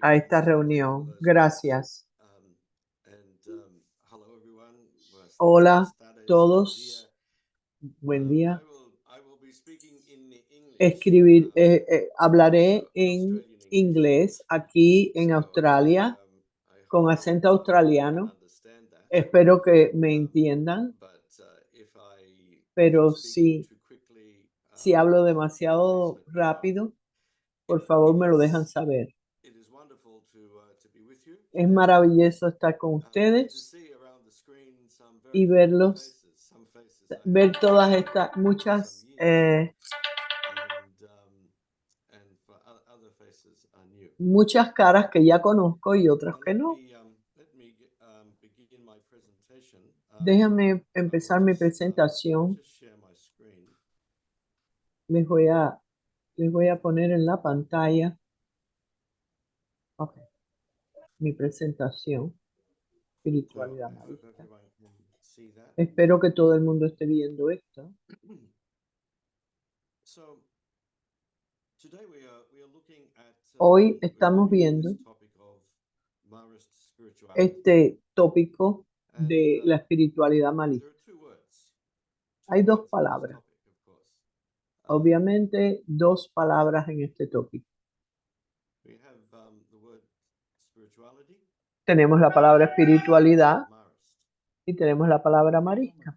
a esta reunión. Gracias. Hola todos, buen día. Hablaré en inglés aquí en Australia con acento australiano. Espero que me entiendan, pero si hablo demasiado rápido, por favor me lo dejan saber. Es maravilloso estar con ustedes y verlos, ver todas estas muchas muchas caras que ya conozco y otras que no. Déjame empezar mi presentación. Les voy a poner en la pantalla mi presentación, espiritualidad marista. Espero que todo el mundo esté viendo esto. Hoy estamos viendo este tópico de la espiritualidad marista. Hay dos palabras. Obviamente, dos palabras en este tópico. Tenemos la palabra espiritualidad y tenemos la palabra marista.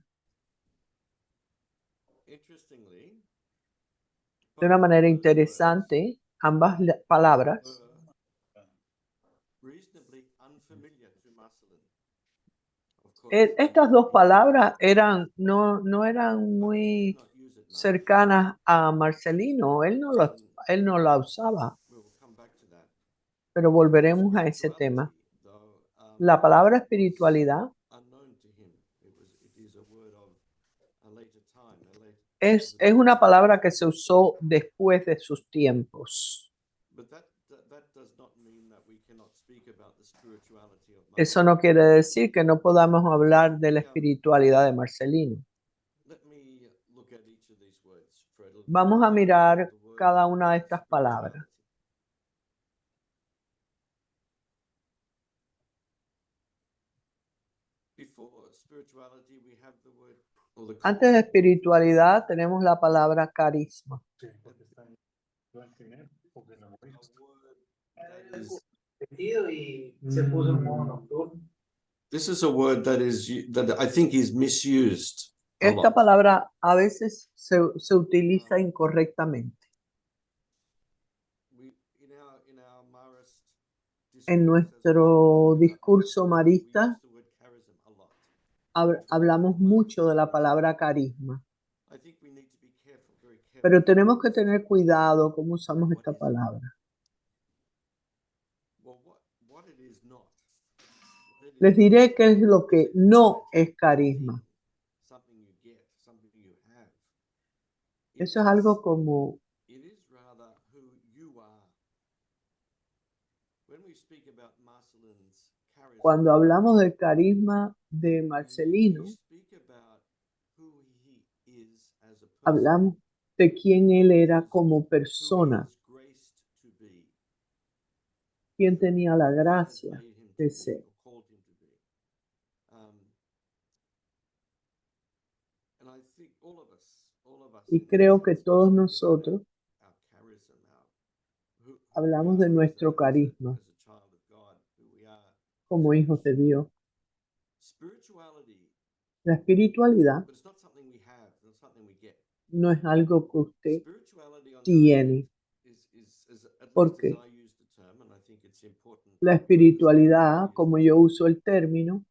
De una manera interesante, ambas palabras estas dos palabras no eran muy cercanas a Marcelino. Él no la usaba. Pero volveremos a ese tema. La palabra espiritualidad es una palabra que se usó después de sus tiempos. Eso no quiere decir que no podamos hablar de la espiritualidad de Marcelino. Vamos a mirar cada una de estas palabras. Antes de espiritualidad tenemos la palabra carisma. This is a word that I think is misused. Esta palabra a veces se utiliza incorrectamente. En nuestro discurso marista hablamos mucho de la palabra carisma. Pero tenemos que tener cuidado cómo usamos esta palabra. Les diré qué es lo que no es carisma. Eso es algo como cuando hablamos del carisma de Marcelino, hablamos de quién él era como persona, quién tenía la gracia de ser. Y creo que todos nosotros hablamos de nuestro carisma como hijos de Dios. La espiritualidad no es algo que usted tiene, porque la espiritualidad, como yo uso el término,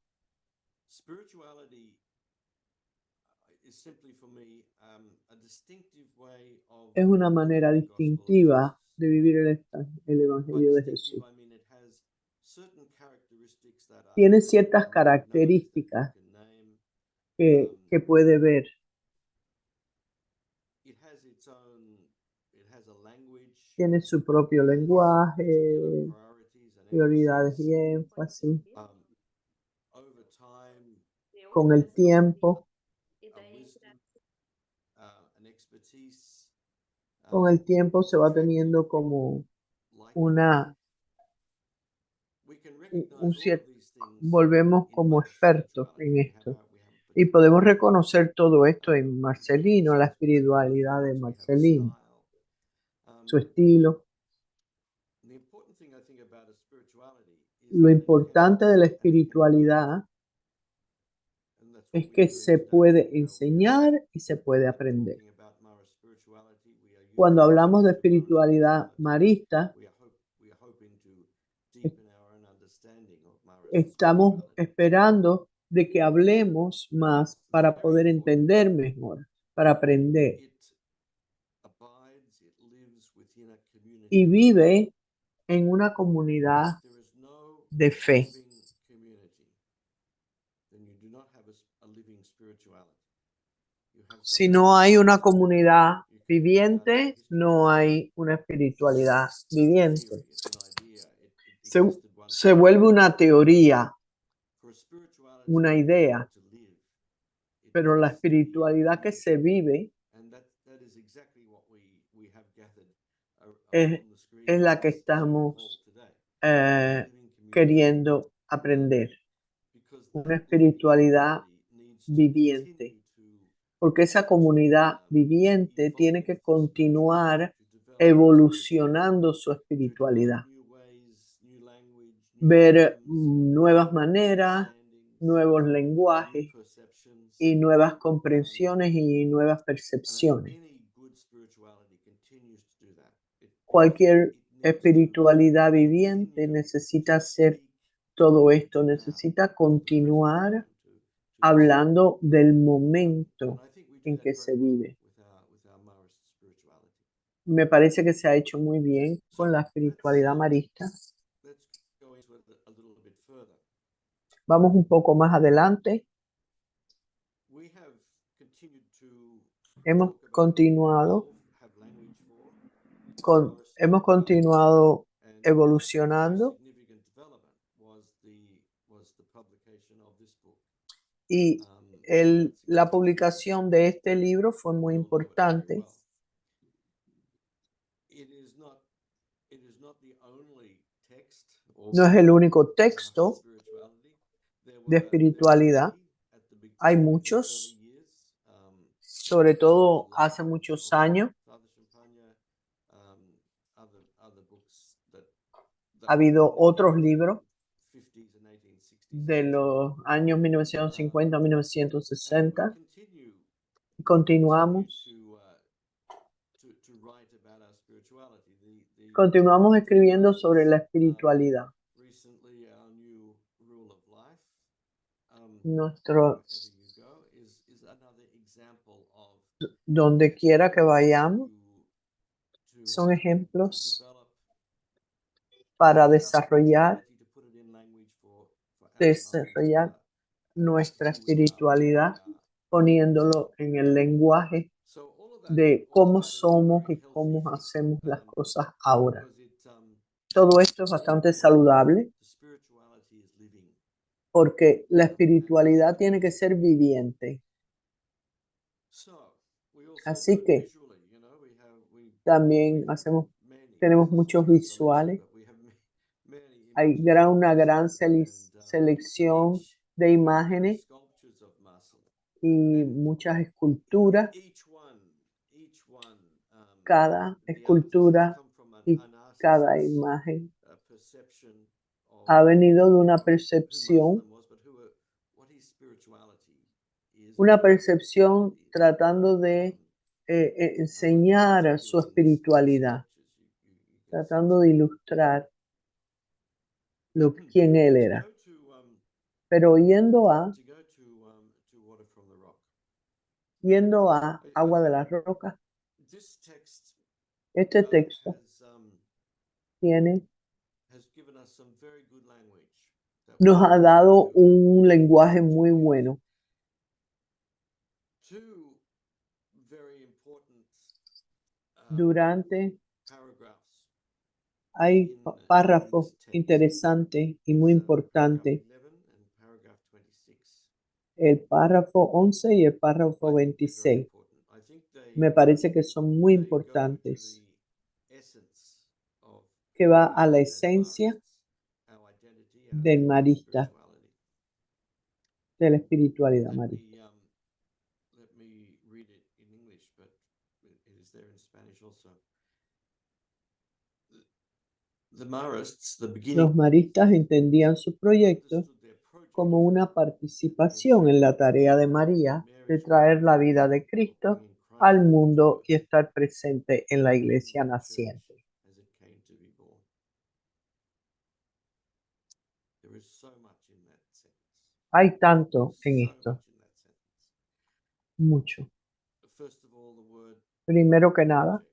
es una manera distintiva de vivir el Evangelio de Jesús. Tiene ciertas características que puede ver. Tiene su propio lenguaje, prioridades y énfasis. Con el tiempo, se va teniendo como una volvemos como expertos en esto. Y podemos reconocer todo esto en Marcelino, la espiritualidad de Marcelino, su estilo. Lo importante de la espiritualidad es que se puede enseñar y se puede aprender. Cuando hablamos de espiritualidad marista, estamos esperando de que hablemos más para poder entender mejor, para aprender. Y vive en una comunidad de fe. Si no hay una comunidad viviente, no hay una espiritualidad viviente. Se vuelve una teoría, una idea, pero la espiritualidad que se vive es la que estamos queriendo aprender. Una espiritualidad viviente, porque esa comunidad viviente tiene que continuar evolucionando su espiritualidad, ver nuevas maneras, nuevos lenguajes y nuevas comprensiones y nuevas percepciones. Cualquier espiritualidad viviente necesita hacer todo esto, necesita continuar hablando del momento en que se vive. Me parece que se ha hecho muy bien con la espiritualidad marista. Vamos un poco más adelante. Hemos continuado evolucionando y la publicación de este libro fue muy importante. No es el único texto de espiritualidad. Hay muchos, sobre todo hace muchos años. Ha habido otros libros de los años 1950 a 1960. Continuamos escribiendo sobre la espiritualidad. Donde quiera que vayamos, son ejemplos para desarrollar nuestra espiritualidad, poniéndolo en el lenguaje de cómo somos y cómo hacemos las cosas ahora. Todo esto es bastante saludable porque la espiritualidad tiene que ser viviente. Así que también tenemos muchos visuales. Hay una gran selección de imágenes y muchas esculturas. Cada escultura y cada imagen ha venido de una percepción tratando de enseñar su espiritualidad, tratando de ilustrar quién él era. Pero yendo a Agua de la Roca, este texto nos ha dado un lenguaje muy bueno. Hay párrafos interesantes y muy importantes. El párrafo 11 y el párrafo 26. Me parece que son muy importantes, que va a la esencia del marista, de la espiritualidad marista. Let me read it in English, but it is there in Spanish also. The Marists, the beginning, Los maristas entendían su proyecto understood their project como una participación en la tarea de María de traer la vida de Cristo al mundo y estar presente en la iglesia naciente. as it came to be born. There is so much in that sentence. Hay tanto en So esto, much in that sentence. mucho. First of all, the word Primero que nada, project.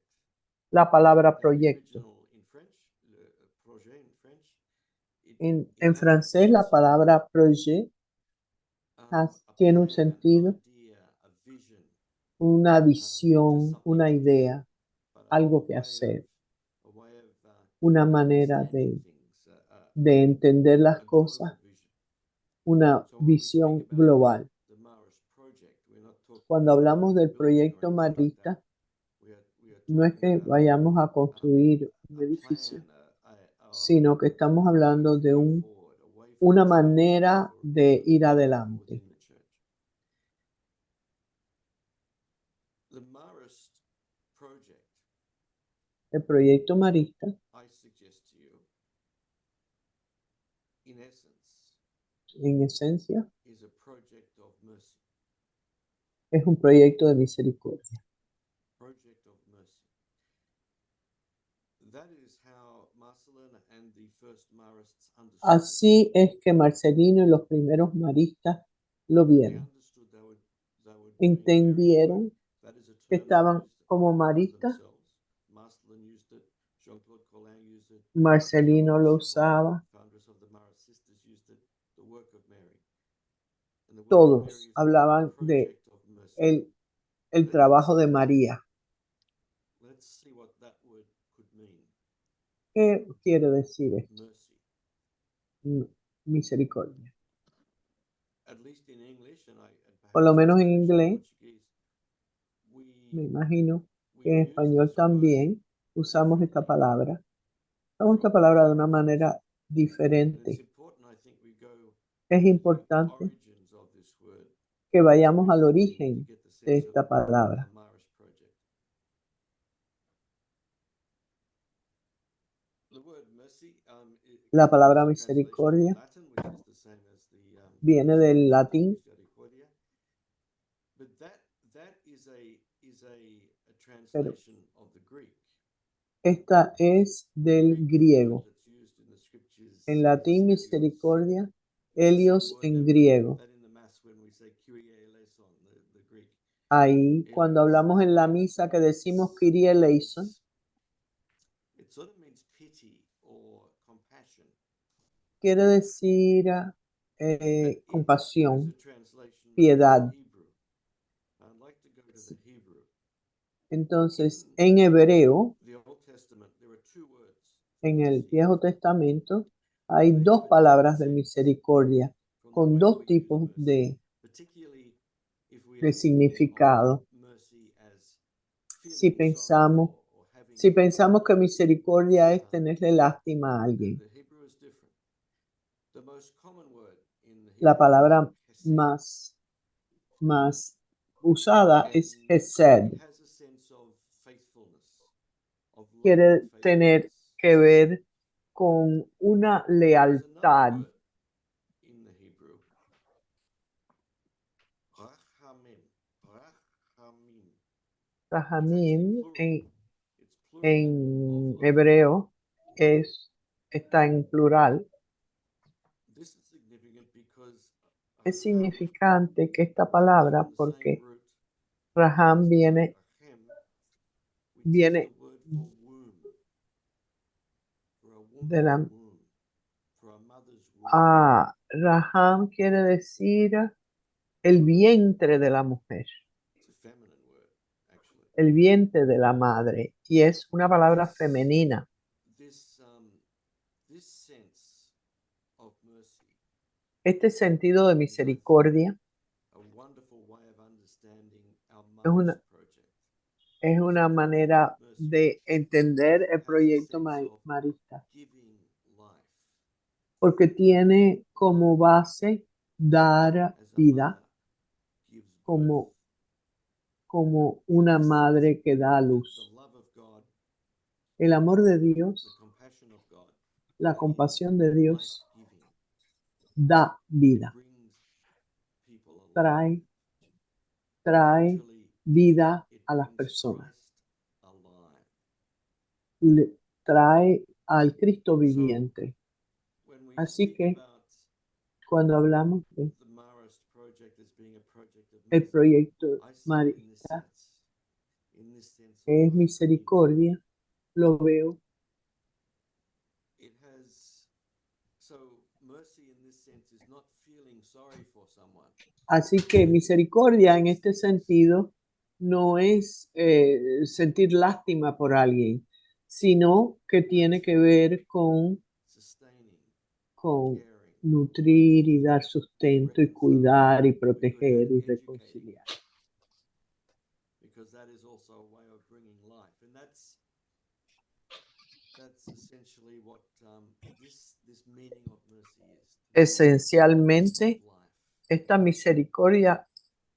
la palabra In the proyecto. original in French, le projet in French, En francés, la palabra projet tiene un sentido, una visión, una idea, algo que hacer, una manera de entender las cosas, una visión global. Cuando hablamos del proyecto Marista, no es que vayamos a construir un edificio, sino que estamos hablando de una manera de ir adelante. El proyecto Marista, en esencia, es un proyecto de misericordia. Así es que Marcelino y los primeros maristas lo vieron. Entendieron que estaban como maristas. Marcelino lo usaba. Todos hablaban de el trabajo de María. ¿Qué quiere decir esto? Misericordia. Por lo menos en inglés, me imagino que en español también usamos esta palabra. Usamos esta palabra de una manera diferente. Es importante que vayamos al origen de esta palabra. La palabra misericordia viene del latín, pero esta es del griego. En latín, misericordia, helios en griego. Ahí, cuando hablamos en la misa que decimos Kyrie eleison, quiere decir compasión, piedad. Entonces, en hebreo, en el Viejo Testamento, hay dos palabras de misericordia con dos tipos de significado. Si pensamos que misericordia es tenerle lástima a alguien, la palabra más usada es hesed. Quiere tener que ver con una lealtad. Rahamim en hebreo está en plural. Es significante que esta palabra, porque Raham viene de la Raham quiere decir el vientre de la mujer, el vientre de la madre, y es una palabra femenina. Este sentido de misericordia es una manera de entender el proyecto marista. porque tiene como base dar as a vida mother gives birth, como, como una madre que da a the luz. love of God, El amor de the Dios, compassion of God la compasión de is Dios life-giving. da It vida, brings people alive. trae, trae Literally, vida it a las brings personas, Christ alive. trae al Cristo So viviente. when we Así speak que about cuando hablamos de the Marist project as being a project of el mercy, proyecto I see it Marista, in this sense que es of unity. misericordia, lo veo. It has so mercy in this sense is not feeling sorry for someone. Así que misericordia en este sentido no es sentir lástima por alguien, sino que tiene que ver Sustaining, con caring, nutrir y dar sustento y cuidar y reconciling, proteger y educating, reconciliar. because that is also a way of bringing life, and that's essentially what this meaning of mercy is. To bring Esencialmente, life. esta misericordia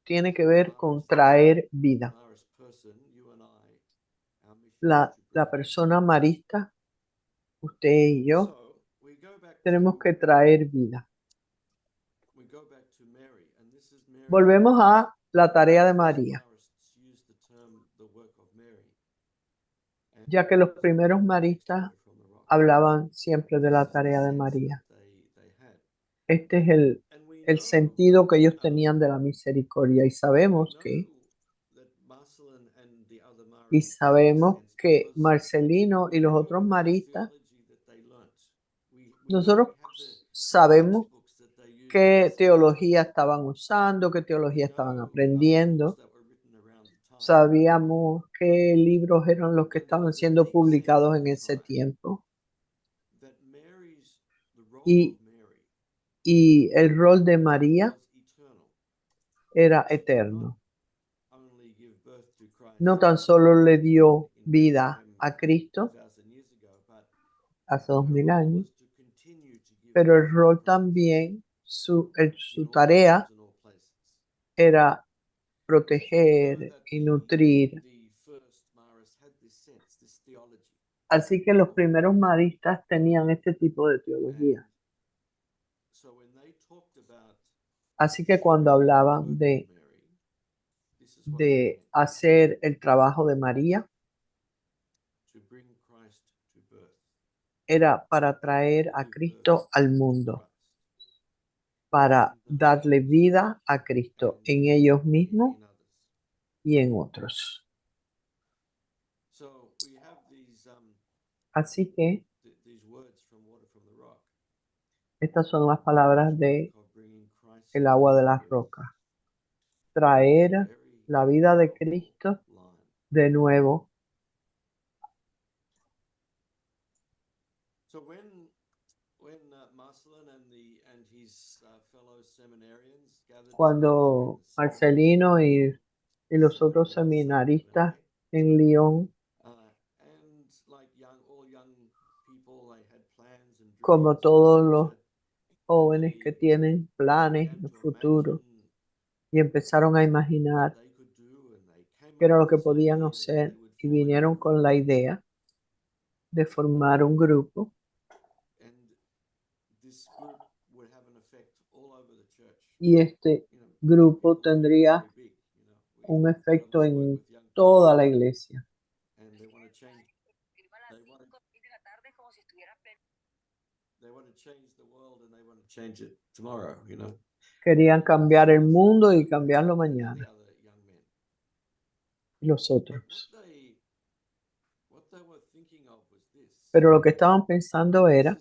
tiene que ver con Mara's, traer vida. Mara's person, you and I, our mission is to bring La life. persona marista, usted y yo, So we go back tenemos to que traer vida. Mary, and this is Mary. Volvemos a la tarea de The first María, Marists used the term the work of Mary, and ya que los primeros the text maristas water from the rock. hablaban siempre de This la is the tarea de sense that María. they had, Este es and we el know sentido que ellos tenían de la misericordia y sabemos that Marcelin and the other y Marists had this sabemos sense que because Marcelino we y los know otros the maristas, theology that they learnt. nosotros We have the sabemos textbooks that they used in the qué 60s. teología estaban usando, qué teología We estaban know other books aprendiendo. that were written around the time. Sabíamos qué libros eran los que And there estaban was a siendo deep sense publicados at en the ese time tiempo. that the role Y, of Mary y el rol de María was eternal. era She did not eterno. only give birth to No Christ tan solo le dio in vida Bethlehem a Cristo 2,000 years ago, but hace her 2000 role años, was to continue to give pero el birth to rol Christ también, in su all times tarea and all places. era So we know proteger that y nutrir. the first Marists had this sense, this theology. Así que los primeros maristas tenían este tipo de And teología. so when they talked about Así que cuando doing the hablaban work of Mary, this is what they de meant, hacer el trabajo de María, to bring Christ to birth, era para traer a give birth Cristo al to mundo, Christ para in darle themselves vida a Cristo and en ellos mismos in others. y en otros. So we have Así que these words from Water from the Rock. estas son las palabras This de work of bringing Christ el agua de to las birth rocas. is a Traer very la vida de powerful Cristo line. de nuevo. So when Marcelin and his fellow seminarians gathered together in Cuando the seminary in Marcelino Lyon, y los seminary otros means seminaristas seminary, en Lyon, and like all young people, they had plans and como dreams of the todos los future, and jóvenes que tienen they planes began en el to imagine futuro, y empezaron a what imaginar they could do, and they came qué up era lo with que this podían idea that they hacer would y form a vinieron group, con la idea de formar un grupo, and this group would have an effect all over the church. y este You know, young grupo people think tendría very big. You know, un we love efecto this work en with young people, toda la iglesia. and they want to change. They want to change the world, and they want to change it tomorrow. You know, Querían cambiar el mundo y cambiarlo and the mañana, other young men. y los But otros. what they were thinking of was this. Pero lo que estaban pensando era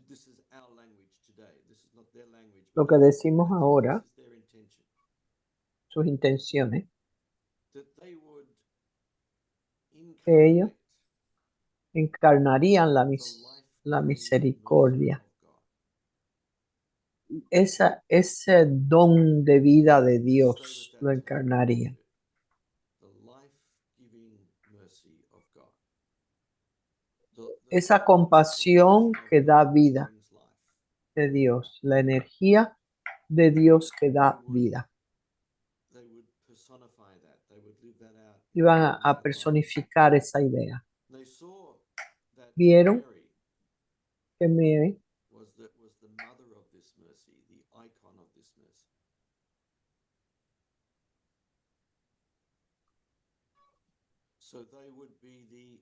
This is our language today. This is not their language. lo But que decimos I think ahora, this is their intention. sus intenciones, That they would que ellos incarnate encarnarían la the la life-giving mercy misericordia, of God. ese don de vida de Just stay with Dios that lo for a minute. encarnarían. The life-giving mercy of God. Esa The compasión compassion of que da God that vida, brings life. de Dios, la energía de Dios que da vida. they would personify that. They would live that out. Iban a in their life. personificar esa idea. They saw that Vieron Mary que Mary was the mother of this mercy, the icon of this mercy. So they would be the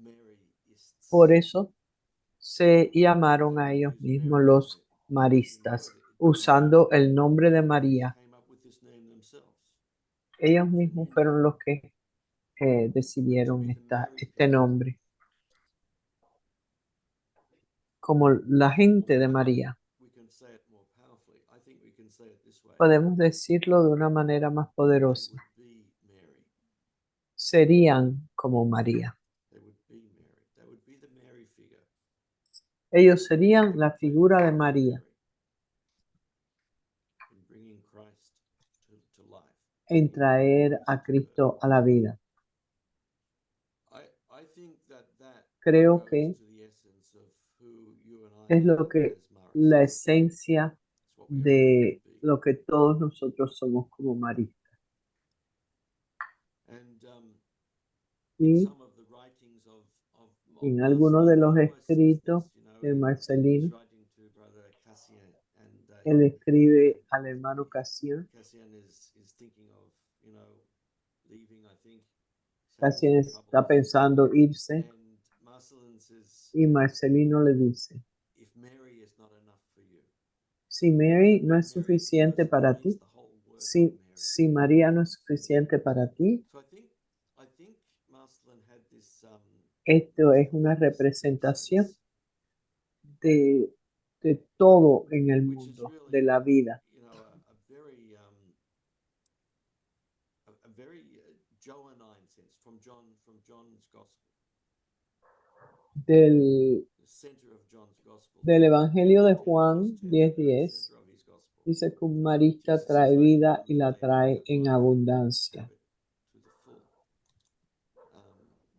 Maryists. por eso se llamaron a ellos mismos los maristas, usando el nombre de María. Came up with this name themselves. Ellos mismos fueron los que decidieron este nombre, como la gente de María. We can say it more powerfully. I think we can say it this way. Podemos decirlo de una manera más They poderosa. would be Mary. Serían como María. They would be Mary. They would be the Mary figure. Ellos serían la figura de María In bringing Christ to life. en traer a Cristo a la vida. I think that Creo goes que to the essence of who you and I es lo are que as la Marists. esencia It's what we are de called to be. lo que todos nosotros somos como maristas. And Y some of the writings of en algunos de los escritos de he's Marcelino, writing to brother Cassian, and él escribe al hermano Cassian. Cassian is thinking of leaving. I think Cassian está pensando irse and Marcelin says, y Marcelino le dice, if Mary is not enough for you, si Mary no es Mary suficiente para represents ti, the whole work of si Mary. María no es suficiente para ti, So I think Marcelin had this esto es una representación de todo en el which is mundo, really, de la vida, a very Johannine sense from John's gospel, del, the center of John's gospel. del Evangelio de Juan Verse 10, the 10:10. center of his gospel. Dice que un marista Jesus trae says, "I vida come y la that they trae might en have life, abundancia. have it to the full."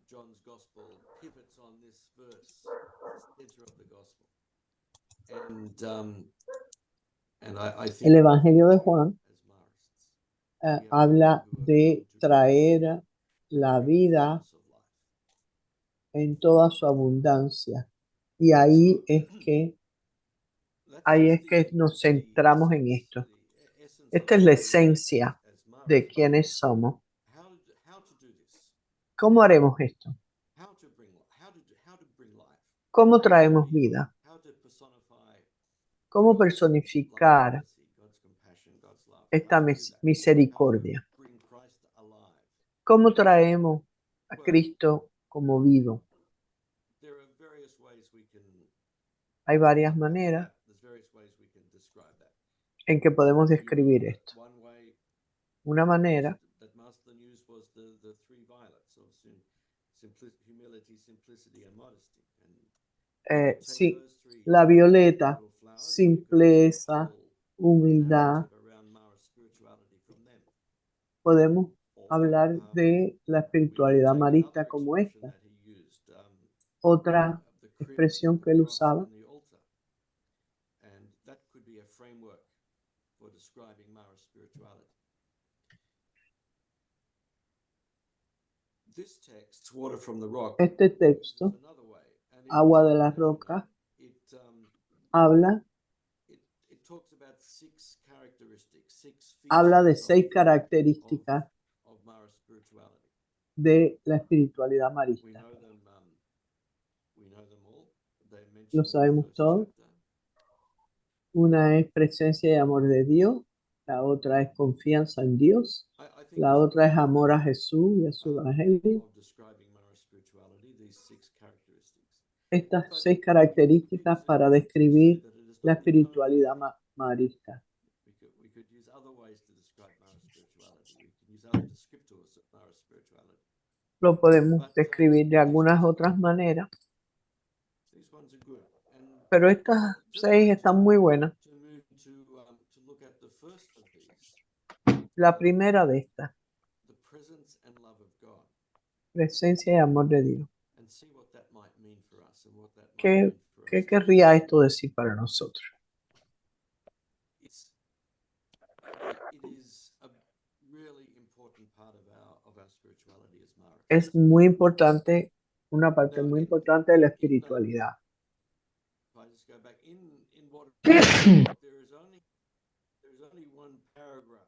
John's gospel pivots on this verse, center of the gospel, and I think El Evangelio de Juan as Marists, habla de traer la vida fullness of life. en toda su abundancia. Y ahí es que nos centramos en esto. Esta es la esencia de quiénes somos. ¿Cómo haremos esto? ¿Cómo traemos vida? ¿Cómo personificar esta misericordia? ¿Cómo traemos a Cristo como vivo? Hay varias maneras en que podemos describir esto. Una manera sí, la violeta, simpleza, humildad. Podemos hablar de la espiritualidad marista como esta. Otra expresión que él usaba este texto, agua de la roca, habla de 6 características de la espiritualidad marista. Lo sabemos todos. Una es presencia y amor de Dios, la otra es confianza en Dios, la otra es amor a Jesús y a su evangelio. Estas 6 características para describir la espiritualidad marista. Lo podemos describir de algunas otras maneras, pero estas 6 están muy buenas. La primera de estas, presencia y amor de Dios. ¿Qué ¿Qué querría esto decir para nosotros? It is a really important part of our spirituality as Mara. Es muy importante, una parte Now, muy importante de la in espiritualidad. if I just go back in what there is only one paragraph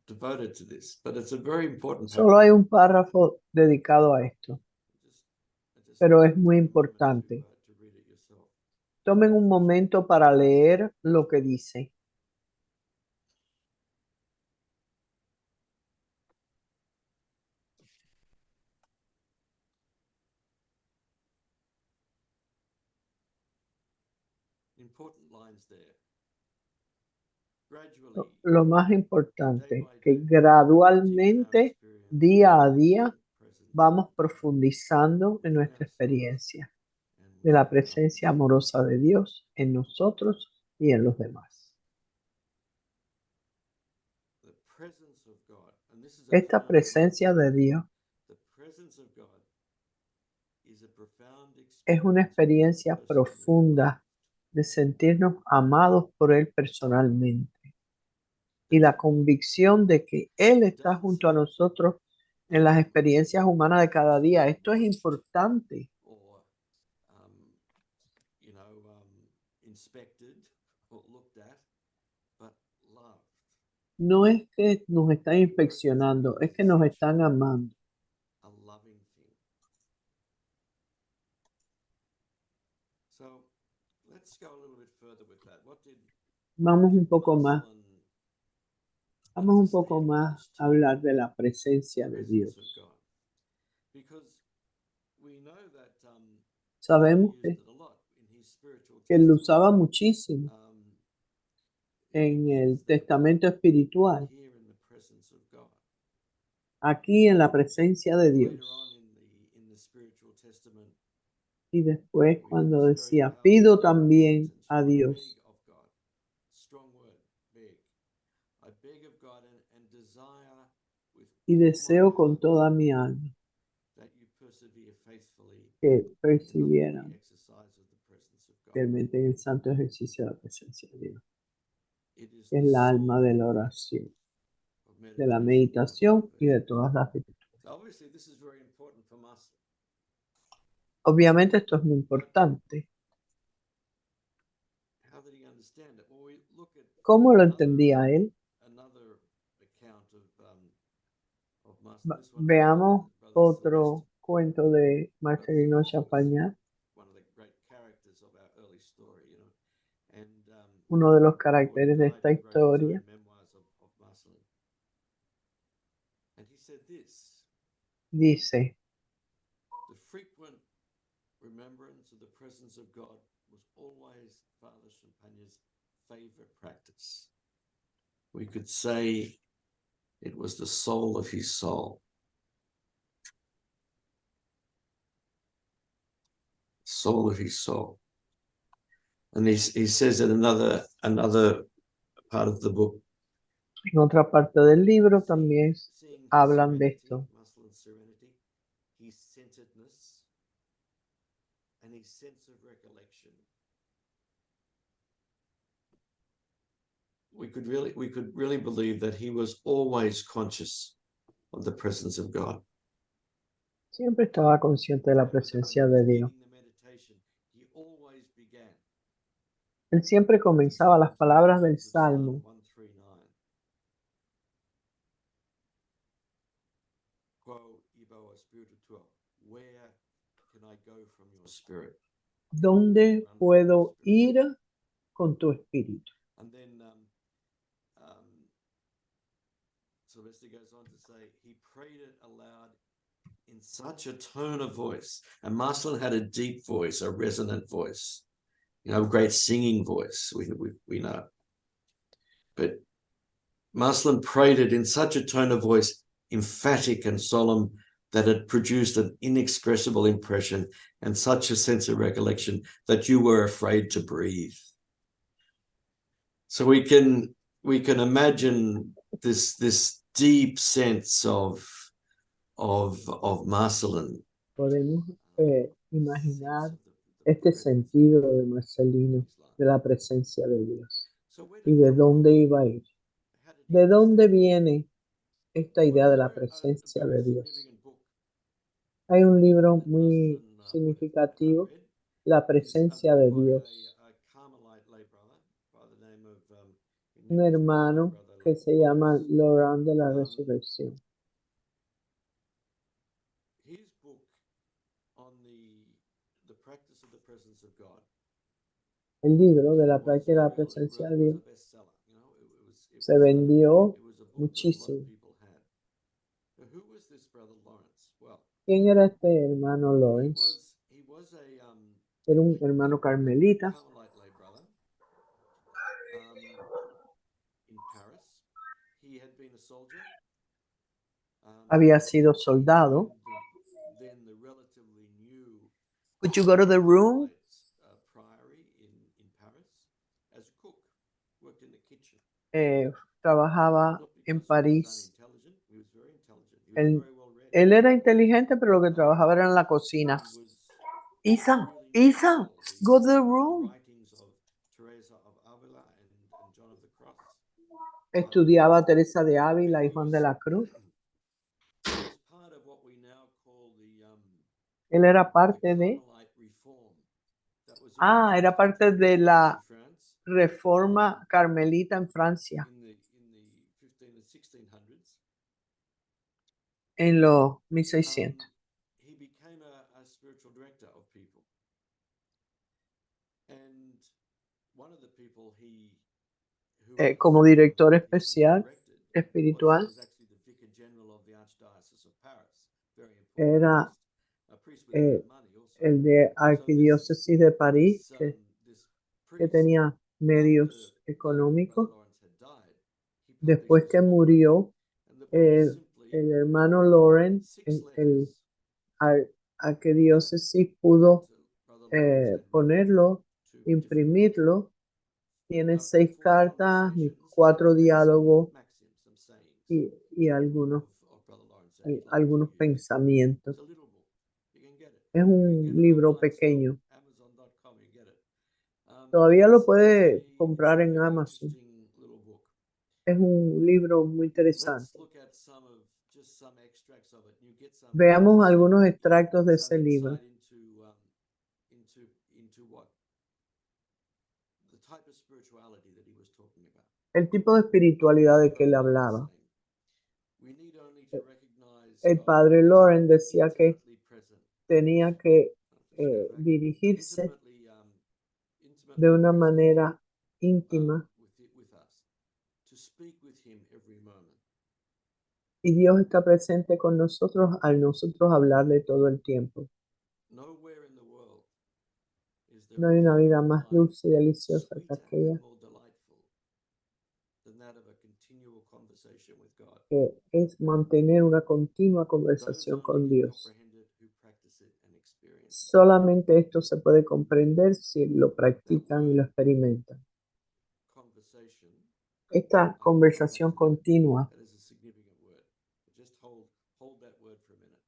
devoted to this, but it's a very important Solo hay un párrafo dedicado a esto, just pero es take muy a moment importante. to read it yourself. Tomen un momento para leer lo que dice. Important lines there. Gradually, Lo más importante, day que by day, gradualmente, día a día, presence vamos profundizando en nuestra experiencia and de la with God. presencia amorosa de Dios en nosotros y en los demás. The presence of God, and this is a Esta term presencia de Dios the presence of God is a profound es una experiencia profunda de sentirnos amados por Él personalmente y la convicción de que Él está junto a nosotros en las experiencias humanas de cada día. Esto es importante. or inspected or looked at, but loved. No es que nos están inspeccionando, es que nos están amando. A loving thing. So let's go a little bit further with that. Vamos un poco más, Marsland vamos un poco understand más this a term, hablar de la presencia de presence of Dios. God? Because we know that Sabemos he used it a lot in his spiritual que Él lo testament. usaba muchísimo en el testamento espiritual, Here in the presence of God. aquí en la presencia de Later on Dios. in the spiritual testament, Y después we have cuando this very decía, powerful pido también sentence, a I Dios, beg of God. Strong word, beg. I beg of God and desire with y all my deseo con heart toda mi alma that you persevere faithfully que in the holy percibieran exercise of the presence of God. fielmente en el santo ejercicio de la presencia de Dios. It is Es the la alma de soul la oración, of de la meditation meditación y de and todas las virtudes. so obviously this is very important for us. Obviamente esto es muy importante. How did he understand it? Well, we look at ¿Cómo lo another entendía él? account of Master. This one Veamos Brother otro Sylvester, cuento de Marcelino Brother Paul was Champagnat, one of the great characters of our early story, you know. And uno de los before he caracteres de died, esta he wrote his historia. own memoirs of Marcelin. And he said this: Dice, the frequent remembrance of the presence of God was always Father Champagne's favorite practice. We could say it was the soul of his soul. Soul of his soul. And he says in another part of the book, en otra parte del libro también seeing his hablan de serenity, esto. Muslim serenity, his centeredness, and his sense of recollection. We could really believe that he was always conscious of the presence of God. Siempre estaba consciente de la presencia de Dios. Beginning the meditation, he always began. Él siempre comenzaba las palabras del Psalm Salmo. 139. Quo ibo a spiritu tuo, where can I go from your spirit? ¿Dónde puedo ir con tu espíritu? And then Sylvester goes on to say he prayed it aloud in such a tone of voice. And Marcelin had a deep voice, a resonant voice, a great singing voice, we know. But Marcelin prayed it in such a tone of voice, emphatic and solemn, that it produced an inexpressible impression and such a sense of recollection that you were afraid to breathe. So we can imagine this deep sense of Marcelin. Podemos imaginar este sentido de Marcelino de la presencia de Dios So where y did de it come dónde from? iba a ir. How did he ¿De dónde understand it? viene esta idea Well, de is la there presencia a de very Dios? significant book Hay un libro that muy Marston would have significativo, read? La Is a presencia book de by Dios. a Carmelite lay brother by the name of he Un knew his brother, hermano que se llama Lawrence. Laurent de la Um, Resurrección. His book on the practice of the presence of God El libro de la was práctica de la real. It presencia de was Dios a bestseller. You know, se vendió it was a book that a lot of muchísimo. people had. Now, who was this brother Lawrence? Well, ¿Quién era este hermano he Lawrence? was a Era un hermano carmelita. Carmelite lay brother in Paris. He had been a soldier. Había sido He soldado. joined then the relatively new Could you go to the room? Carmelite priory in Paris as a cook, worked in the kitchen. Trabajaba Not en because he was París. unintelligent, he was very intelligent. He was Él, very well read. él era inteligente, pero lo que trabajaba era en la cocina. He was Isa, really knew Isa, well go to the the room. writings of Teresa of Avila and John of the Cross. Estudiaba a Teresa de And Ávila y he Juan was de la Cruz. part of what we now call Él era the parte de, Carmelite reform that was introduced era parte de in la France reforma carmelita en Francia in the 15 and 1600s. en los 1600. He became a spiritual director of people. And one of the people who Como was, director he especial directed espiritual, was actually the Vicar General of the Archdiocese of Paris. Very important era priest. A priest with a bit of money also. el de Arquidiócesis de París, This que priest, tenía medios after económicos. Brother Lawrence had died, he Después published que this book. murió And the book is el simply hermano Lauren, 6 el letters arquidiócesis pudo Brother Lawrence had written ponerlo, to different imprimirlo. Tiene 6 four cartas, conversations 4 and diálogos some maxims, some sayings y algunos, of Brother Lawrence that he'd like to algunos use. pensamientos. It's a little book. You can get it. Es You can un get it libro online still. pequeño. Amazon.com, you get it. Todavía lo It's puede a comprar en very Amazon. interesting little book. Es un libro muy Let's interesante. look at just some extracts of it. You get Veamos algunos extractos de ese some libro. insight into what the type of spirituality that he was talking about. El tipo de espiritualidad de que él hablaba. We need only to recognize El God padre as Loren decía que intimately present, tenía que dirigirse de una manera íntima with us, to speak with him every moment. y Dios está presente con nosotros al nosotros hablarle todo el tiempo. Nowhere in the world is there No a hay una vida quieter más life, dulce y deliciosa que sweeter aquella and more delightful than that of a continual conversation with God. que es mantener una continua Those conversación only con can Dios. comprehend it who practice it and experience it. Solamente esto se puede comprender si lo practican y lo experimentan. Conversation, Esta conversación continua, that is a significant word. Just hold that word for a minute.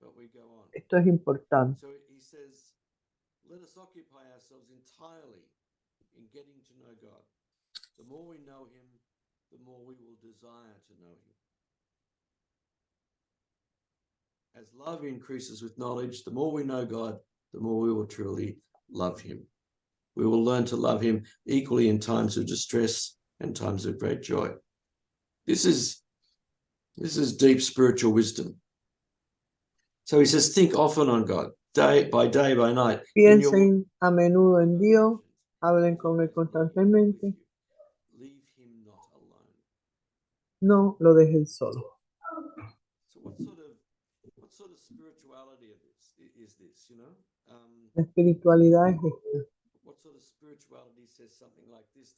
But we go on. esto es importante. So he says, let us occupy ourselves entirely in getting to know God. The more we know him, the more we will desire to know him. As love increases with knowledge, the more we know God, the more we will truly love him. We will learn to love him equally in times of distress and times of great joy. This is deep spiritual wisdom. So he says, think often on God, day, by night. Piensen a menudo en Dios, hablen con Él constantemente, Leave him not alone. no lo dejen solo. So what sort of spirituality is this, you know? La espiritualidad es esta. What sort of spirituality says something like this?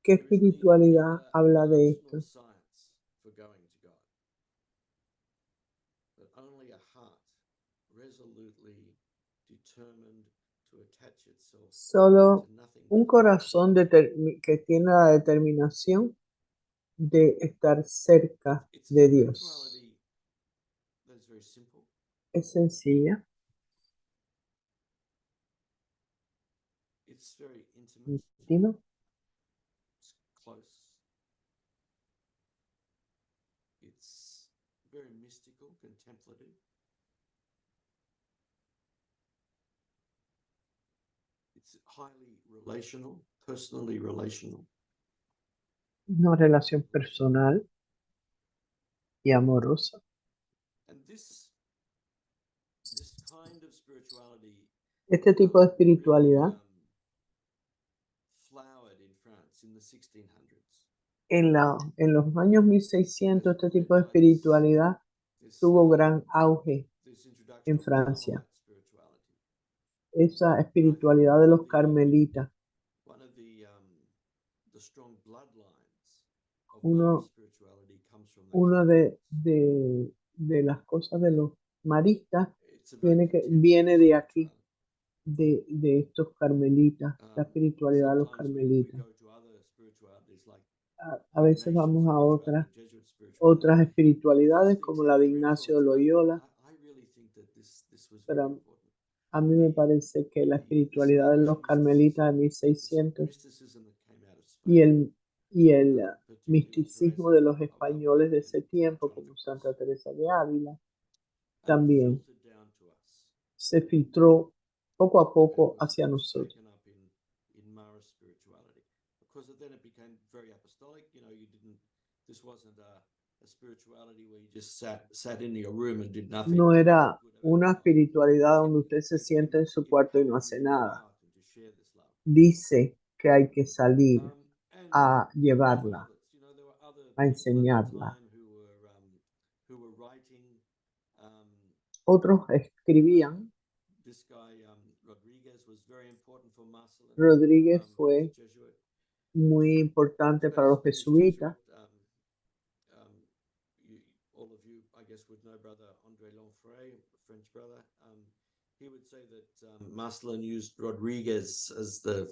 ¿Qué There is espiritualidad neither habla de art nor esto? science for going to God, but only a heart resolutely determined to attach itself Solo to nothing un but corazón que tiene la determinación de estar cerca It's a de Dios. spirituality that is very simple, Es sencilla, It's very intimate, íntimo, it's close. It's very mystical, contemplative. It's highly relational, personally relational. una relación personal y amorosa. And this kind of spirituality Este tipo de really, espiritualidad flowered in France in the 1600s. en los años 1600, este tipo de espiritualidad tuvo gran auge This introduction en of Francia. Carmelite spirituality. Esa espiritualidad de los carmelitas. One of the strong bloodlines of Uno, Mara spirituality comes from the una Carmelites. de las cosas de los maristas It's a very viene de contemplative aquí, spirituality. de estos carmelitas, la espiritualidad de los Sometimes we carmelitas. go to other spiritualities like A veces vamos a Ignatius spirituality, Jesuit otras spirituality. espiritualidades These como things la have de very Ignacio de close, but Loyola, I really think that this was very pero important. a mí me parece que la espiritualidad de los carmelitas de 1600 Mysticism that came out of y Spain, el particularly misticismo Teresa de los of españoles de ese Avila and tiempo, como Tropicus, Santa Teresa de Ávila, también filtered down to us. se filtró poco a And poco hacia it was nosotros. taken up in Mara spirituality. Because then it became very apostolic. You know, this wasn't a spirituality where you just sat in your room and did nothing. No to feel era good about una yourself. espiritualidad donde usted se sienta en su cuarto y no hace Empowered you to go nada. out and to share this love. Dice que hay que salir And a there were llevarla, others. You know, there were other a people at the enseñarla. time who were writing. Otros escribían. This guy Rodriguez was very important for Marcelin. Rodríguez He was a fue Jesuit. muy importante para los Spanish jesuitas. Jesuit. All of you, I guess, would know Brother André Lanfray, a French brother. He would say that Marcelin used Rodriguez as the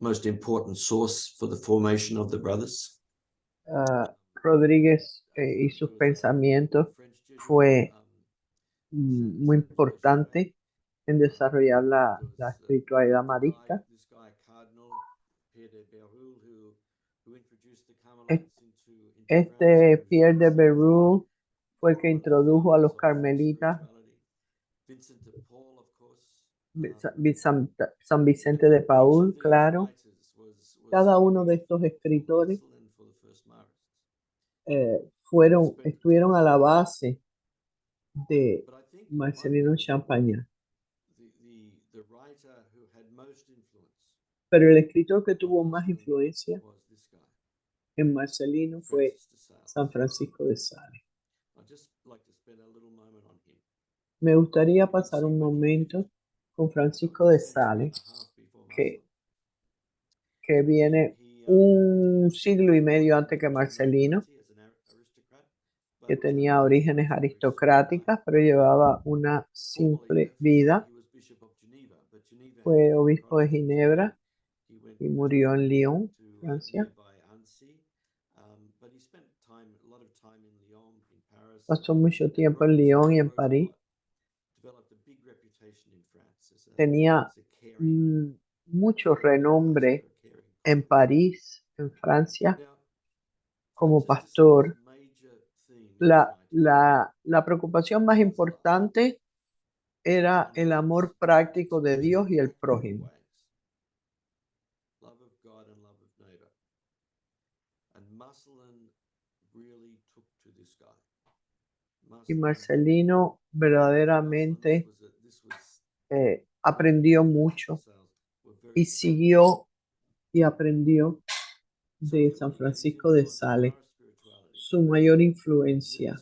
most important source for the formation of the brothers. Rodríguez y sus pensamientos fue muy importante en desarrollar la espiritualidad marista. Este Pierre de Bérulle fue el que introdujo a los carmelitas, San Vicente de Paúl, claro. Cada uno de estos escritores estuvieron a la base de Marcelino Champagnat. Pero el escritor que tuvo más influencia en Marcelino fue San Francisco de Sales. Me gustaría pasar un momento con Francisco de Sales, que viene un siglo y medio antes que Marcelino, que tenía orígenes aristocráticas, pero llevaba una simple vida. Fue obispo de Ginebra y murió en Lyon, Francia. Pasó mucho tiempo en Lyon y en París. Tenía mucho renombre en París, en Francia, como pastor. La preocupación más importante era el amor práctico de Dios y el prójimo. Y Marcelino verdaderamente aprendió mucho y siguió y aprendió de San Francisco de Sales, su mayor influencia.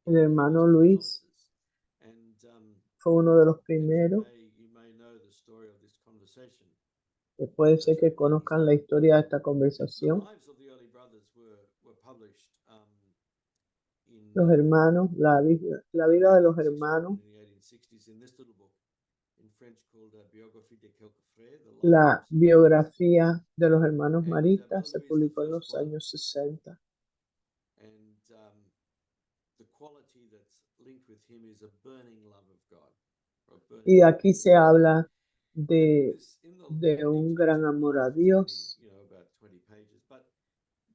El hermano Luis fue uno de los primeros. Puede ser que conozcan la historia de esta conversación. Los hermanos, la vida de los hermanos La biografía de los hermanos maristas se Brother Louis is the publicó en first los one, años 60 and the quality that's linked with him is a burning love of God, or a burning y love aquí for se God. habla And in de the un big gran textbook, amor a it's only, Dios. about 20 pages, but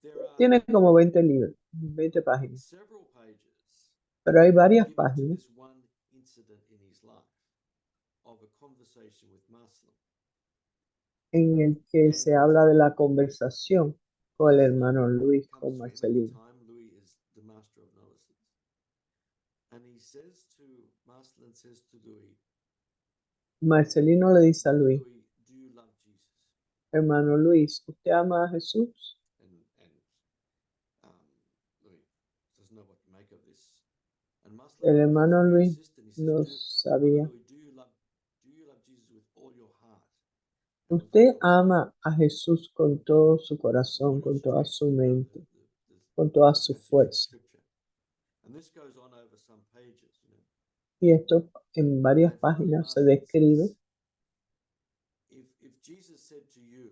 there are Tiene como 20 libros, 20 páginas, several pages pero hay varias given to páginas this one incident in his life of a conversation with Muslim. en el que se habla de la conversación con el hermano Luis, con Comes to him at the Marcelino. time. Louis is the master of nonsense, and he says to Marcelin says to Louis, Marcelino le dice a Luis, Louis, do you love Jesus? hermano Luis, ¿usted ama a Jesús? And Louis doesn't know what to make of this. And El Marcelin becomes hermano very Luis insistent. He says, no Brother sabía. Louis, do you love Jesus with all your heart? And with all Usted your mind? ama a Jesús con todo su corazón, con toda su mente, con toda su fuerza. And this goes on over some pages, Y esto en varias And finally, páginas se Marcelin describe. says, if Jesus said to you,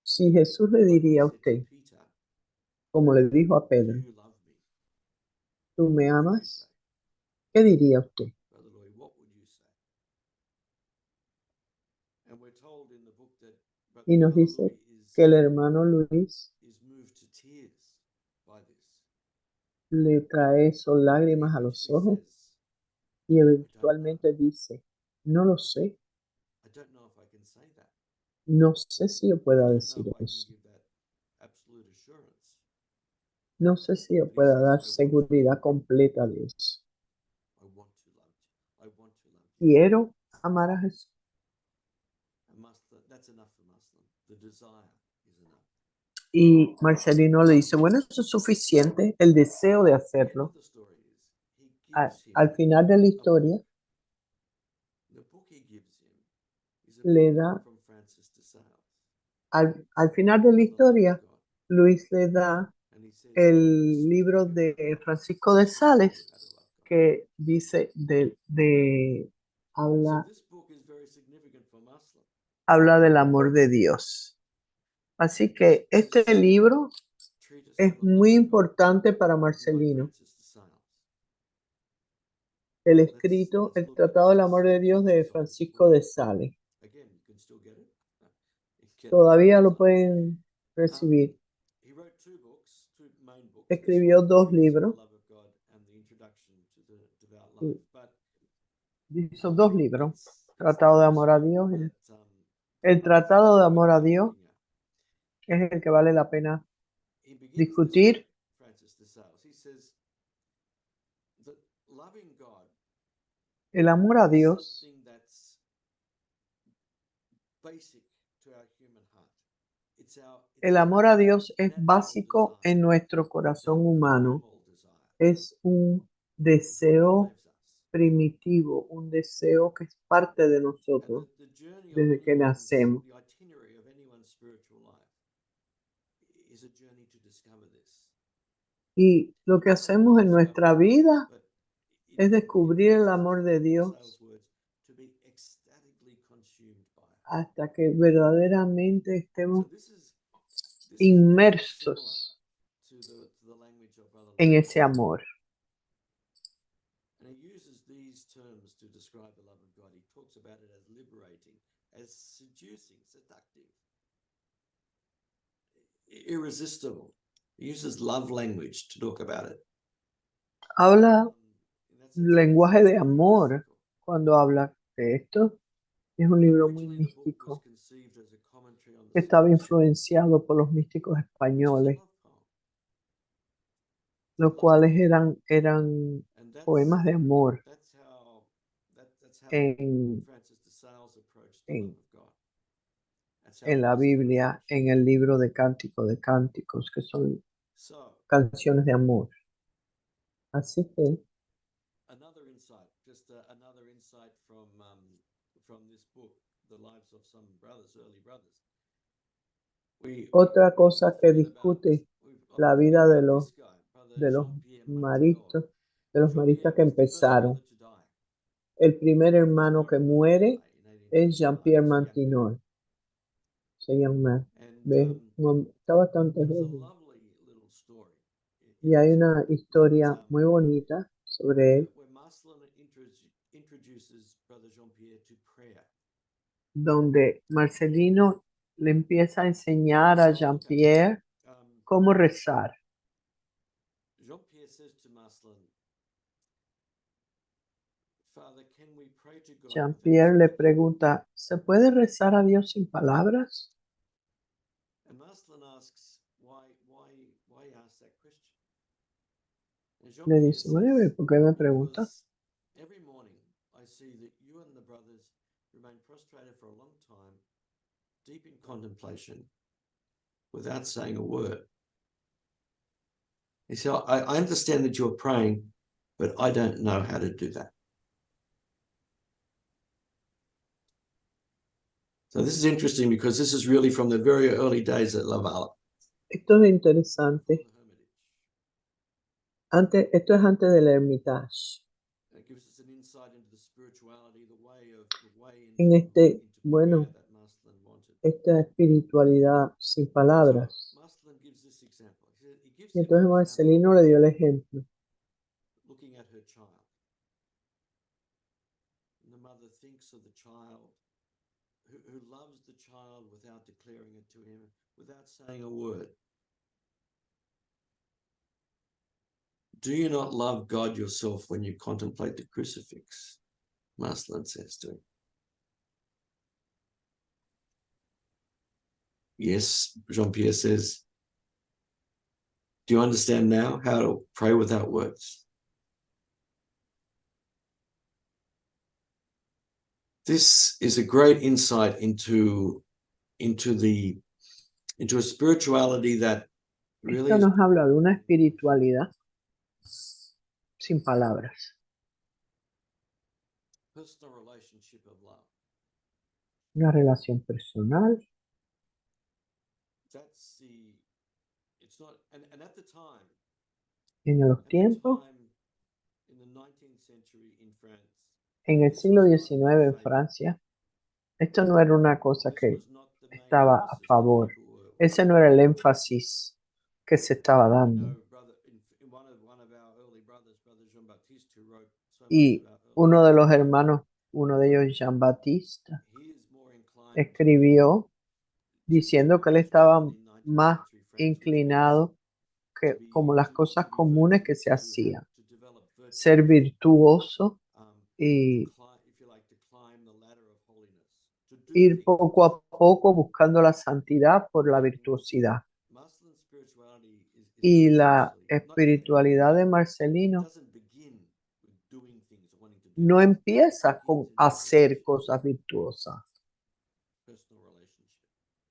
Si Jesús le like he diría a said to usted, Peter, como le dijo a do Pedro, you love me? ¿tú me What would you amas? say? ¿Qué diría usted? Brother Louis, what would you say? And we're told in the book that Y nos Brother dice Louis que el hermano Luis is moved to tears by this. le trae eso And he lágrimas a los eventually ojos says, y I don't know. eventualmente dice, no lo sé, I don't know if I can say that. no sé si yo I pueda don't decir know if I can eso, give that absolute assurance. no sé si yo But he pueda says, dar I want to seguridad love you. completa de eso. I want to love you. I want to love you. Quiero amar a Jesús. And that's enough for Muslim. The desire is enough. Y Marcelino le dice, bueno, eso es suficiente, el deseo de The end hacerlo. of the story is he gives him Al final de la a historia, book. The book he gives him is a le book da, from Francis de Sales al final de la on the love of historia, God. Luis le da And he says, el this will libro teach you how to de love God. Francisco de This will show you Sales how to love God. que dice So habla, this book is very significant for Muslim. habla del amor de Dios. Así que este libro Treatise es on the muy love of God importante para by Marcelino. Francis de Sales. El escrito, Let's el look at Tratado del just Amor some de Dios de features of this Francisco book. de Sales. Again, you can still get it. You can get it Todavía lo online. pueden recibir. He wrote two main books. Escribió This one, dos Treatise on the libros. Love of God and the Introduction to the Devout Life. But Hizo dos libros. it's Tratado de the Amor a first Dios. one that El Tratado de it's Amor a worthwhile Dios looking at. es el que vale la pena He begins this discutir. book, Francis de Sales. He says that loving God El amor a is Dios, something that's basic to our human heart. el amor a Dios es natural básico desire, en nuestro corazón humano. primal desire Es un that deseo drives us. primitivo, un deseo que es parte de And nosotros the journey of desde que nacemos. the itinerary of anyone's spiritual life is a journey to discover this. Y lo que hacemos en nuestra vida But es descubrir el amor de Francis Dios Sales' words, to be ecstatically consumed by it. hasta que verdaderamente So estemos this is very similar inmersos to the language of Brother en Louis. ese amor. And he uses these terms to describe the love of God. He talks about it as liberating, as seducing, seductive, irresistible. He uses love language to talk about it. Habla In that sense, lenguaje de it's amor mystical. cuando habla de esto. Es un libro muy Originally, the book was místico. conceived as a commentary on the Estaba Spanish influenciado por los místicos which is a españoles, love poem. los cuales eran And poemas de amor that's how en, Francis de Sales approached the en, love of God. That's how en la Muslim Biblia, approached en el libro de Cántico de Cánticos, que son So, canciones de amor. Así que another insight, another insight from this book, The Lives of Some Brothers, Early Brothers. otra cosa que We've discute often la vida forget about this guy, de Brother los Jean-Pierre maristas, de los maristas Jean-Pierre que was the first brother empezaron. to die. El primer First hermano que Irish brother to muere die in es 1825. Jean-Pierre He was a young man. Mantinol. llama, And ¿ves? Está bastante there's a joven. lovely little story Y in hay this una book historia that muy bonita sobre él, where Marcelin introduces Brother Jean-Pierre to prayer. donde Marcelino le empieza a enseñar a Jean-Pierre cómo rezar. Jean-Pierre says to Marcelin, Father, can we pray to God Jean-Pierre le pregunta, ¿se puede rezar a Dios sin palabras? And Marcelin asks, why ask that question? And Le Jean-Pierre dice, bueno, says, ¿por qué me pregunta? because every morning I see that you and the brothers remain prostrated for a long time, deep in contemplation, without saying a word. He said, I understand that you're praying, but I don't know how to do that. So this is interesting because this is really from the very early days at Laval. Esto es interesante. Esto es antes del Hermitage. It gives us an insight into the spirituality, the way En into bueno, prayer that Marcelin wanted. esta espiritualidad sin palabras. So Marcelin gives this example. He gives Y him entonces an example Marcelino le dio el ejemplo. looking at her child. And the mother thinks of the child who loves the child without declaring it to him, without saying a word. Do you not love God yourself when you contemplate the crucifix? Marcelin says to him. Yes, Jean-Pierre says, do you understand now how to pray without words? This is a great insight into a spirituality that really Esto is nos habla de una espiritualidad sin palabras. personal relationship of love. Una relación personal. That's the, it's not, and at the time, En los at the tiempos, time in the 19th century in France, en el this siglo was not XIX en the Francia, esto no era una cosa this que was not the main estaba a emphasis that favor. people were. Ese no era el énfasis que se estaba You dando. know, brother, in one of our early brothers, Brother Jean-Baptiste, who wrote so much Y about early uno de los prayer, hermanos, uno de ellos, Jean-Baptiste, he is more inclined escribió diciendo que él to estaba early 19th más century France, which was inclinado que como las cosas comunes que se to hacían, develop virtue, ser virtuoso y if you like, to climb the ladder of holiness, to do ir things. poco a poco buscando la santidad por la virtuosidad. Marcelin's spirituality is Y not la essentially, espiritualidad de Marcelino doesn't begin with doing things or wanting to do no things. empieza It con begins in hacer cosas virtuosas. personal relationship.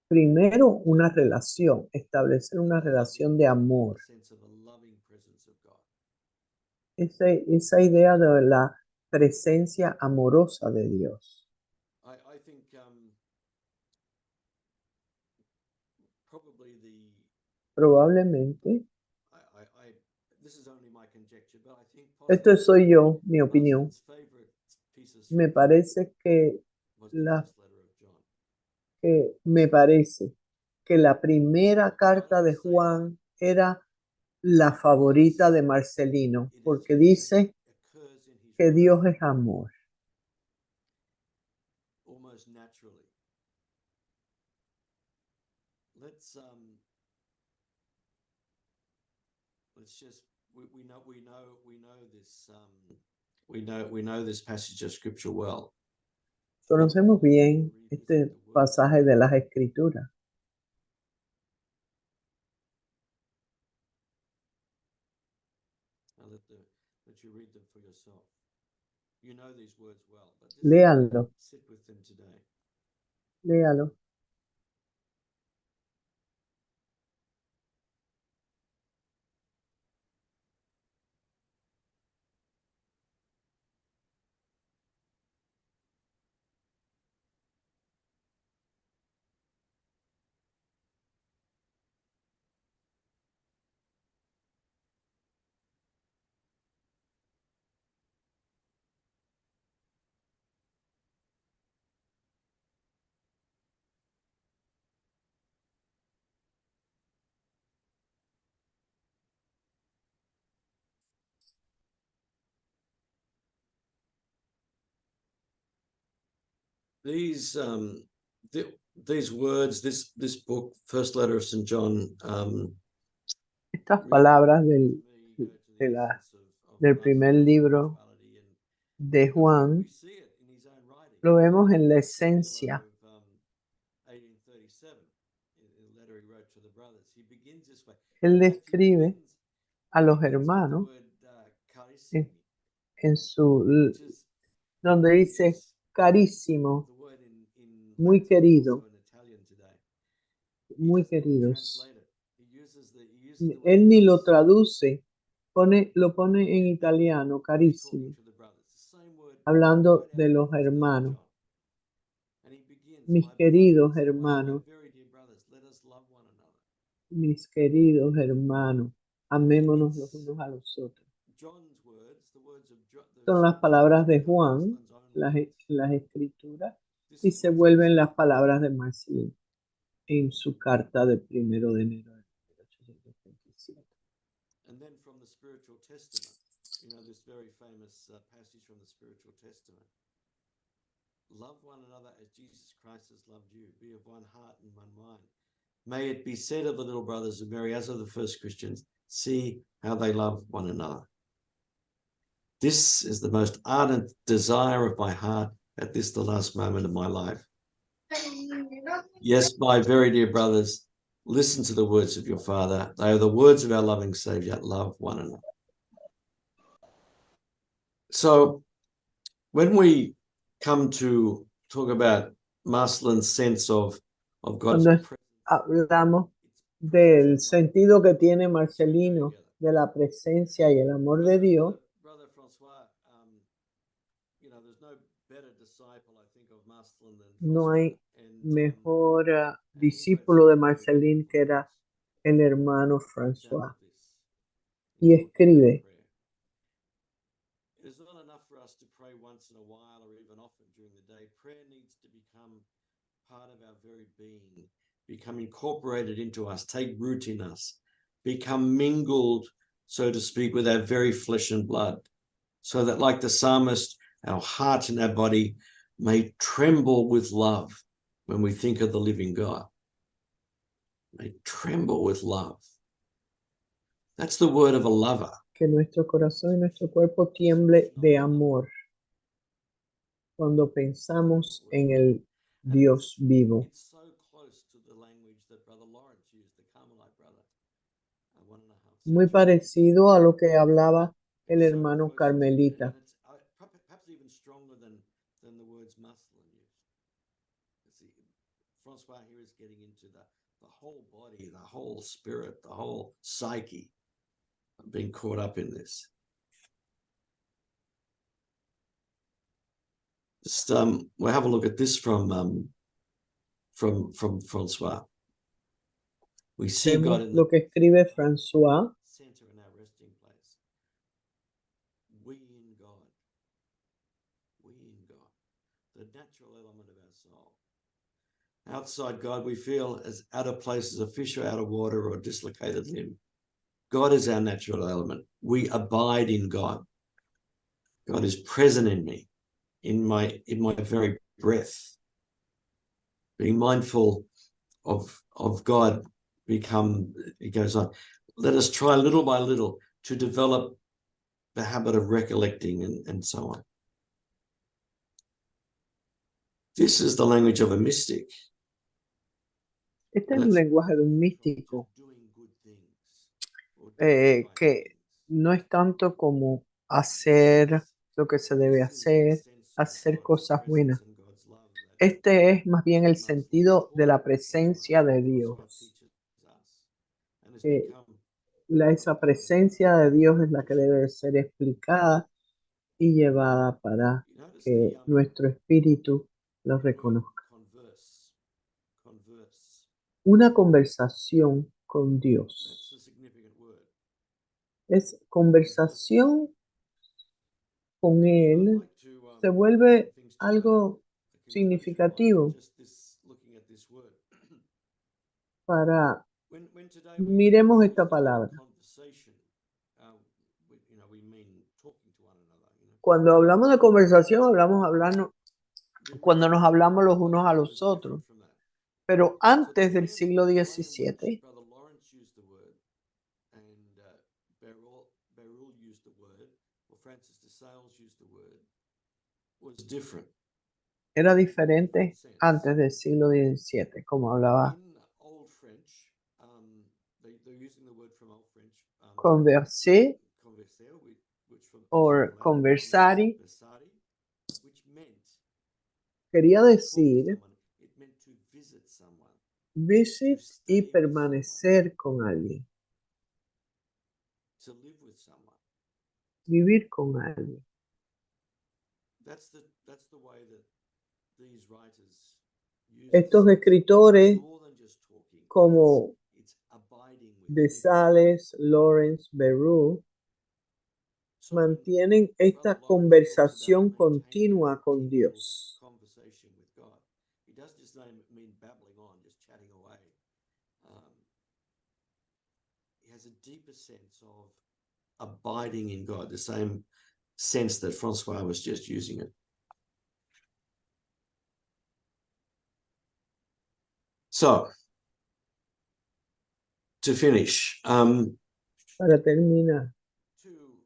Primero, una relación, establecer una relación de amor. Sense of a loving presence of God. Esa idea de la presencia amorosa de Dios. I think probably Probablemente, this is only my conjecture, but I think esto soy yo, mi opinión. Marcelin's favorite piece of Me scripture parece que was the la, first letter of John. me parece que la primera carta de Juan era la favorita de Marcelino, porque dice Occurs in his que writing Dios es amor. almost naturally. Let's just we know this passage of scripture well. Conocemos bien este pasaje de las Escrituras. I'll let you read them for yourself. You know these words well, but just Léanlo, sit with them today. léalo. these these words, this book, First Letter of St. John, Estas palabras del primer libro de Juan lo vemos en la esencia. Él describe a los hermanos en donde dice carísimo, muy querido, muy queridos. Él ni lo traduce, lo pone en italiano, carísimo, hablando de los hermanos. Mis queridos hermanos, mis queridos hermanos, amémonos los unos a los otros. Son las palabras de Juan, las escrituras, y se vuelven las palabras de Marcial en su carta del 1 de enero de 1827. And then from the spiritual testament, this very famous passage from the spiritual testament. Love one another as Jesus Christ has loved you. Be of one heart and one mind. May it be said of the little brothers of Mary, as of the first Christians, see how they love one another. This is the most ardent desire of my heart at this, the last moment of my life. Yes, my very dear brothers, listen to the words of your Father. They are the words of our loving Savior. Love one another. So when we come to talk about Marcelin's sense of God's Cuando hablamos del sentido que tiene Marcelino de la presencia y el amor de Dios, no hay mejor discípulo de Marcelín que era el hermano François. Y escribe: It is not enough for us to pray once in a while or even often during the day. Prayer needs to become part of our very being, become incorporated into us, take root in us, become mingled, so to speak, with our very flesh and blood, so that, like the psalmist, our heart and our body may tremble with love when we think of the living God. May tremble with love. That's the word of a lover. Que nuestro corazón y nuestro cuerpo tiemble de amor cuando pensamos en el Dios vivo. Muy parecido a lo que hablaba el hermano Carmelita. François here is getting into the whole body, the whole spirit, the whole psyche, being caught up in this. Just we'll have a look at this from François. We see God in lo que escribe François. Center in our resting place. We in God. We in God. The natural element of our soul. Outside God, we feel as out of place as a fish or out of water or a dislocated limb. God is our natural element. We abide in God. God is present in me, in my very breath. Being mindful of God, it goes on. Let us try little by little to develop the habit of recollecting and so on. This is the language of a mystic. Este es el lenguaje de un místico, que no es tanto como hacer lo que se debe hacer cosas buenas. Este es más bien el sentido de la presencia de Dios. Esa presencia de Dios es la que debe ser explicada y llevada para que nuestro espíritu lo reconozca. Una conversación con Dios. Es conversación con Él, se vuelve algo significativo para, miremos esta palabra. Cuando hablamos de conversación, hablando cuando nos hablamos los unos a los otros. Pero antes del siglo XVII, era diferente antes del siglo XVII, como hablaba conversé o conversari, quería decir visit y permanecer con alguien, vivir con alguien. Estos escritores como de Sales, Lawrence, Beru, mantienen esta conversación continua con Dios. He has a deeper sense of abiding in God, the same sense that Francois was just using it. So, to finish, para terminar, two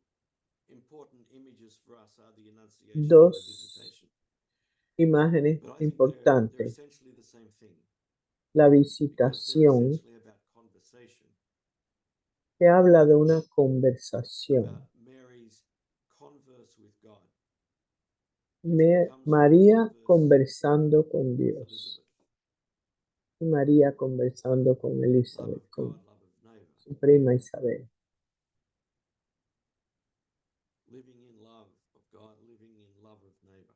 important images for us are the Annunciation dos and the Visitation. imágenes But I think importantes, they're essentially the same thing. la Because they're visitación, essentially about conversation. que habla de una conversación. About Mary's converse with God. María conversando con Dios. Y María conversando con Elizabeth, con su prima Isabel. Living in love of God, living in love of neighbor.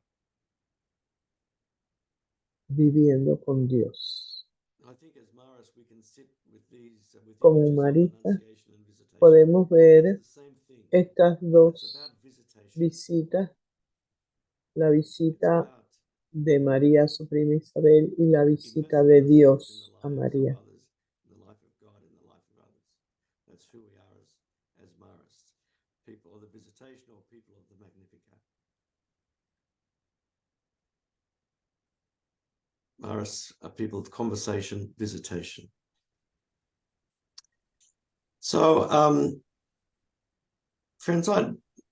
Viviendo con Dios. I think as Maris we can sit with these with Como images of Marita, Annunciation and Visitation. podemos ver That's the same thing. estas It's dos about visitation. visitas, la It's visita about de María a su prima Isabel y la visita de Dios a María. in the life of God, in the life of others. That's who we are as Marists, people of the visitation or people of the Magnificat. Marists are people of conversation, visitation. So, friends,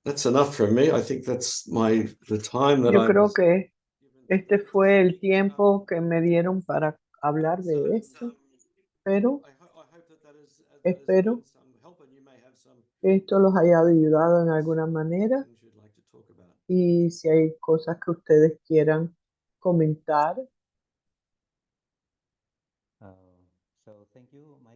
that's enough from me. I think that's the time that Yo creo que este fue el tiempo que me dieron para hablar de esto, pero espero que esto los haya ayudado en alguna manera y si hay cosas que ustedes quieran comentar. So thank you, Mike.